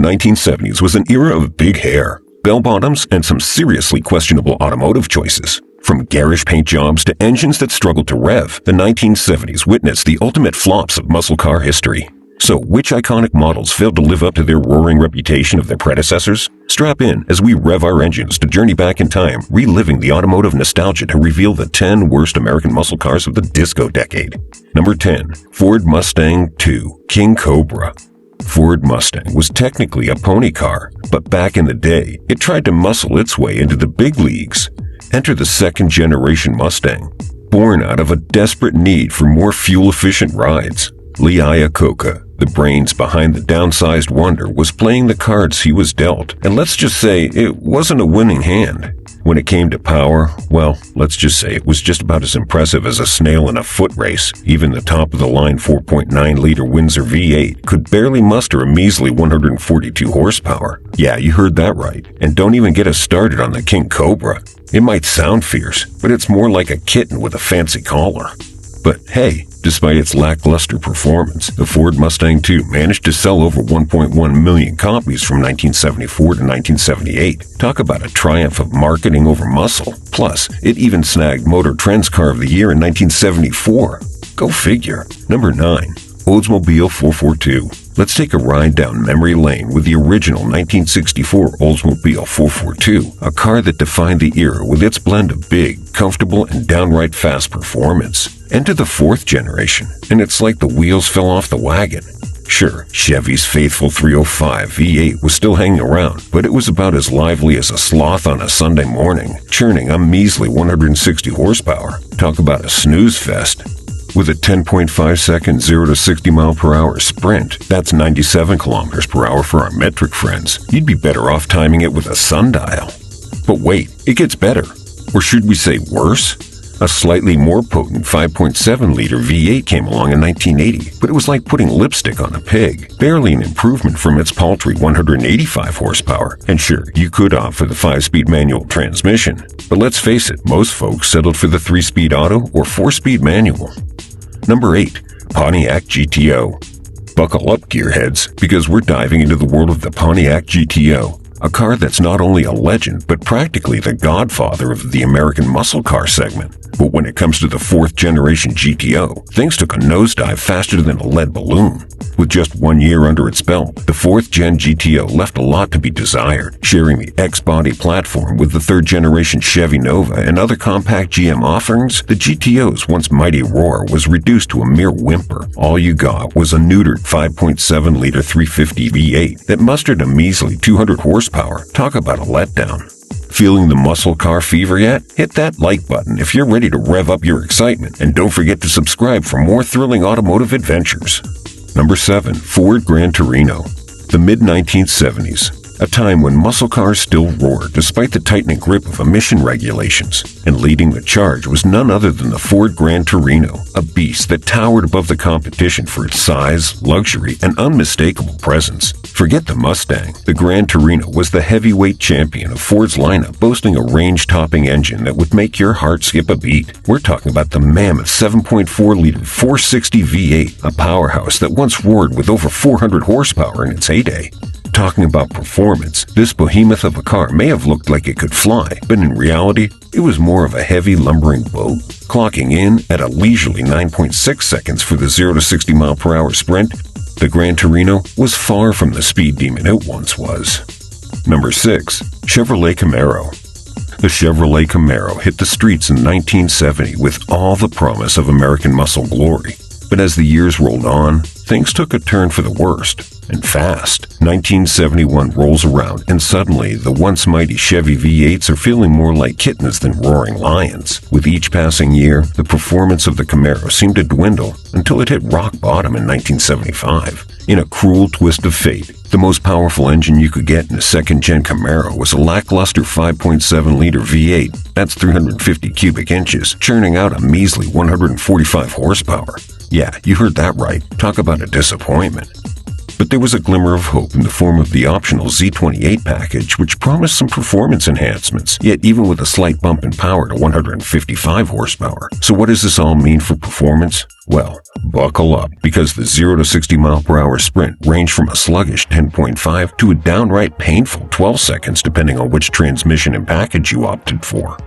1970s was an era of big hair, bell-bottoms, and some seriously questionable automotive choices. From garish paint jobs to engines that struggled to rev, the 1970s witnessed the ultimate flops of muscle car history. So, which iconic models failed to live up to their roaring reputation of their predecessors? Strap in as we rev our engines to journey back in time, reliving the automotive nostalgia to reveal the 10 worst American muscle cars of the disco decade. Number 10. Ford Mustang II King Cobra. Ford Mustang was technically a pony car, but back in the day, it tried to muscle its way into the big leagues. Enter the second-generation Mustang, born out of a desperate need for more fuel-efficient rides. Lee Iacocca, the brains behind the downsized wonder, was playing the cards he was dealt, and let's just say it wasn't a winning hand. When it came to power, well, let's just say it was just about as impressive as a snail in a foot race. Even the top-of-the-line 4.9-liter Windsor V8 could barely muster a measly 142 horsepower. Yeah, you heard that right. And don't even get us started on the King Cobra. It might sound fierce, but it's more like a kitten with a fancy collar. But hey, despite its lackluster performance, the Ford Mustang II managed to sell over 1.1 million copies from 1974 to 1978. Talk about a triumph of marketing over muscle. Plus, it even snagged Motor Trend's Car of the Year in 1974. Go figure. Number 9. Oldsmobile 442. Let's take a ride down memory lane with the original 1964 Oldsmobile 442, a car that defined the era with its blend of big, comfortable, and downright fast performance. Enter the fourth generation, and it's like the wheels fell off the wagon. Sure, Chevy's faithful 305 V8 was still hanging around, but it was about as lively as a sloth on a Sunday morning, churning a measly 160 horsepower. Talk about a snooze fest. With a 10.5-second 0 to 60 mile per hour sprint, that's 97 kilometers per hour for our metric friends. You'd be better off timing it with a sundial. But wait, it gets better. Or should we say worse? A slightly more potent 5.7-liter V8 came along in 1980, but it was like putting lipstick on a pig. Barely an improvement from its paltry 185 horsepower. And sure, you could opt for the 5-speed manual transmission. But let's face it, most folks settled for the 3-speed auto or 4-speed manual. Number 8. Pontiac GTO. Buckle up, gearheads, because we're diving into the world of the Pontiac GTO. A car that's not only a legend, but practically the godfather of the American muscle car segment. But when it comes to the 4th generation GTO, things took a nosedive faster than a lead balloon. With just 1 year under its belt, the 4th gen GTO left a lot to be desired. Sharing the X-body platform with the 3rd generation Chevy Nova and other compact GM offerings, the GTO's once mighty roar was reduced to a mere whimper. All you got was a neutered 5.7-liter 350 V8 that mustered a measly 200 horsepower. Talk about a letdown. Feeling the muscle car fever yet? Hit that like button if you're ready to rev up your excitement, and don't forget to subscribe for more thrilling automotive adventures. Number 7. Ford Gran Torino. The mid-1970s, a time when muscle cars still roared despite the tightening grip of emission regulations, and leading the charge was none other than the Ford Gran Torino, a beast that towered above the competition for its size, luxury, and unmistakable presence. Forget the Mustang, the Gran Torino was the heavyweight champion of Ford's lineup, boasting a range-topping engine that would make your heart skip a beat. We're talking about the mammoth 7.4-liter 460 V8, a powerhouse that once roared with over 400 horsepower in its heyday. Talking about performance, this behemoth of a car may have looked like it could fly, but in reality, it was more of a heavy, lumbering boat. Clocking in at a leisurely 9.6 seconds for the 0 to 60 mile per hour sprint, the Gran Torino was far from the speed demon it once was. Number 6. Chevrolet Camaro. The Chevrolet Camaro hit the streets in 1970 with all the promise of American muscle glory. But as the years rolled on, things took a turn for the worst, and fast. 1971 rolls around, and suddenly the once mighty Chevy V8s are feeling more like kittens than roaring lions. With each passing year, the performance of the Camaro seemed to dwindle until it hit rock bottom in 1975. In a cruel twist of fate, the most powerful engine you could get in a second-gen Camaro was a lackluster 5.7-liter V8, that's 350 cubic inches, churning out a measly 145 horsepower. Yeah, you heard that right. Talk about a disappointment. But there was a glimmer of hope in the form of the optional Z28 package, which promised some performance enhancements, yet even with a slight bump in power to 155 horsepower. So what does this all mean for performance? Well, buckle up, because the 0 to 60 mile per hour sprint ranged from a sluggish 10.5 to a downright painful 12 seconds depending on which transmission and package you opted for.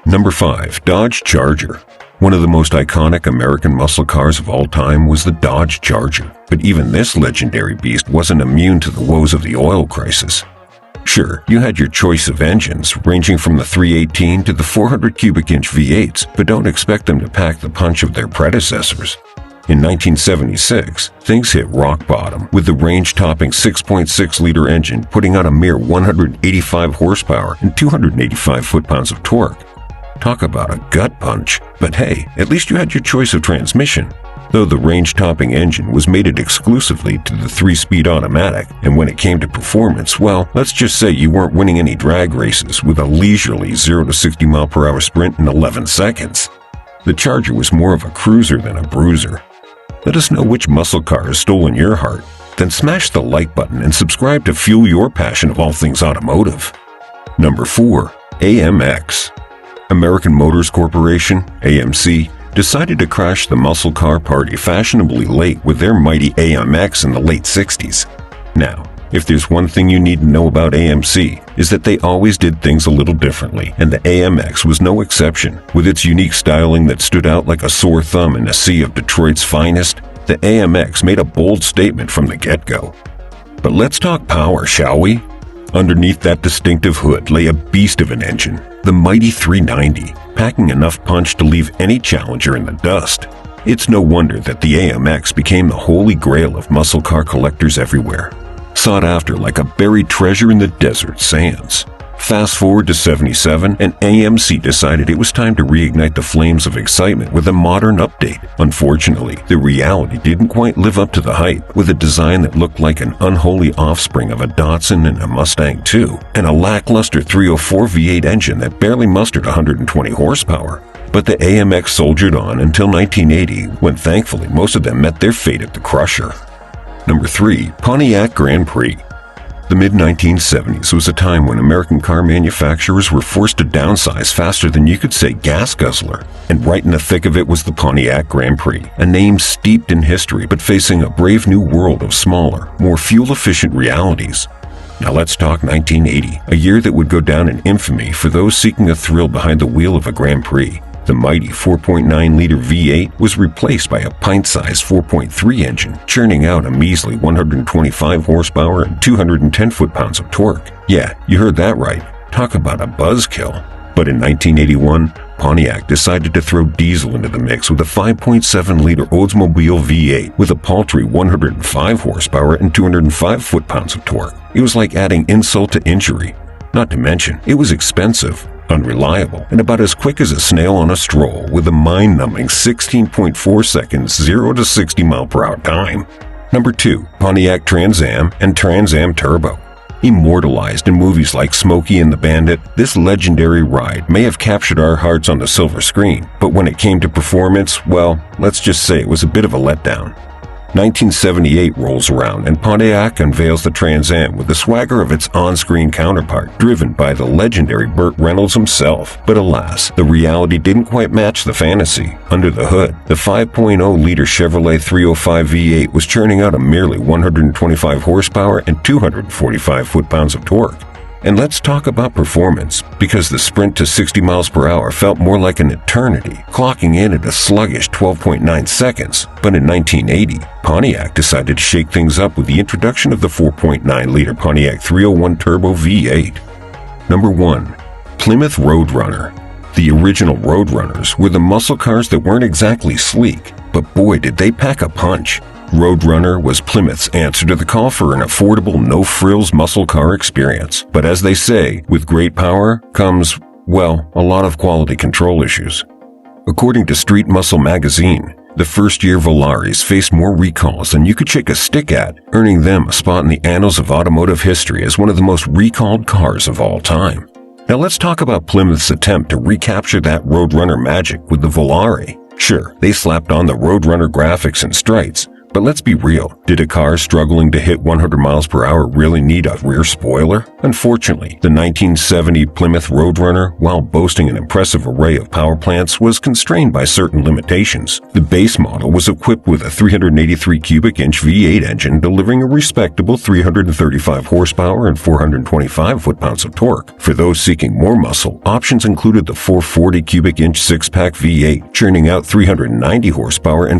Number 5. Dodge Charger. One of the most iconic American muscle cars of all time was the Dodge Charger, but even this legendary beast wasn't immune to the woes of the oil crisis. Sure, you had your choice of engines, ranging from the 318 to the 400 cubic inch V8s, but don't expect them to pack the punch of their predecessors. In 1976, things hit rock bottom, with the range-topping 6.6-liter engine putting out a mere 185 horsepower and 285 foot-pounds of torque. Talk about a gut punch, but hey, at least you had your choice of transmission. Though the range-topping engine was mated exclusively to the 3-speed automatic, and when it came to performance, well, let's just say you weren't winning any drag races with a leisurely 0 to 60 mile per hour sprint in 11 seconds. The Charger was more of a cruiser than a bruiser. Let us know which muscle car has stolen your heart. Then smash the like button and subscribe to fuel your passion of all things automotive. Number 4. AMX. American Motors Corporation, AMC, decided to crash the muscle car party fashionably late with their mighty AMX in the late 60s. Now, if there's one thing you need to know about AMC, is that they always did things a little differently, and the AMX was no exception. With its unique styling that stood out like a sore thumb in a sea of Detroit's finest, the AMX made a bold statement from the get-go. But let's talk power, shall we? Underneath that distinctive hood lay a beast of an engine, the mighty 390, packing enough punch to leave any challenger in the dust. It's no wonder that the AMX became the holy grail of muscle car collectors everywhere, sought after like a buried treasure in the desert sands. Fast forward to 77, and AMC decided it was time to reignite the flames of excitement with a modern update. Unfortunately, the reality didn't quite live up to the hype, with a design that looked like an unholy offspring of a Datsun and a Mustang II, and a lackluster 304 V8 engine that barely mustered 120 horsepower. But the AMX soldiered on until 1980, when thankfully most of them met their fate at the crusher. Number 3. Pontiac Grand Prix. The mid-1970s was a time when American car manufacturers were forced to downsize faster than you could say gas guzzler. And right in the thick of it was the Pontiac Grand Prix, a name steeped in history but facing a brave new world of smaller, more fuel-efficient realities. Now let's talk 1980, a year that would go down in infamy for those seeking a thrill behind the wheel of a Grand Prix. The mighty 4.9-liter V8 was replaced by a pint-sized 4.3 engine, churning out a measly 125 horsepower and 210 foot-pounds of torque. Yeah, you heard that right. Talk about a buzzkill. But in 1981, Pontiac decided to throw diesel into the mix with a 5.7-liter Oldsmobile V8 with a paltry 105 horsepower and 205 foot-pounds of torque. It was like adding insult to injury. Not to mention, it was expensive, unreliable, and about as quick as a snail on a stroll, with a mind-numbing 16.4 seconds 0 to 60 mile per hour time. Number 2. Pontiac Trans Am and Trans Am Turbo. Immortalized in movies like Smokey and the Bandit, this legendary ride may have captured our hearts on the silver screen, but when it came to performance, well, let's just say it was a bit of a letdown. 1978 rolls around and Pontiac unveils the Trans Am with the swagger of its on-screen counterpart, driven by the legendary Burt Reynolds himself. But alas, the reality didn't quite match the fantasy. Under the hood, the 5.0-liter Chevrolet 305 V8 was churning out a merely 125 horsepower and 245 foot-pounds of torque. And let's talk about performance, because the sprint to 60 miles per hour felt more like an eternity, clocking in at a sluggish 12.9 seconds. But in 1980, Pontiac decided to shake things up with the introduction of the 4.9-liter Pontiac 301 Turbo V8. Number 1. Plymouth Roadrunner. The original Roadrunners were the muscle cars that weren't exactly sleek, but boy did they pack a punch. Roadrunner was Plymouth's answer to the call for an affordable, no-frills muscle car experience. But as they say, with great power comes, well, a lot of quality control issues. According to Street Muscle magazine, the first-year Volaris faced more recalls than you could shake a stick at, earning them a spot in the annals of automotive history as one of the most recalled cars of all time. Now let's talk about Plymouth's attempt to recapture that Roadrunner magic with the Volare. Sure, they slapped on the Roadrunner graphics and stripes, But let's be real, did a car struggling to hit 100 miles per hour really need a rear spoiler? Unfortunately, the 1970 Plymouth Roadrunner, while boasting an impressive array of power plants, was constrained by certain limitations. The base model was equipped with a 383 cubic inch V8 engine delivering a respectable 335 horsepower and 425 foot-pounds of torque. For those seeking more muscle, options included the 440 cubic inch six-pack V8, churning out 390 horsepower and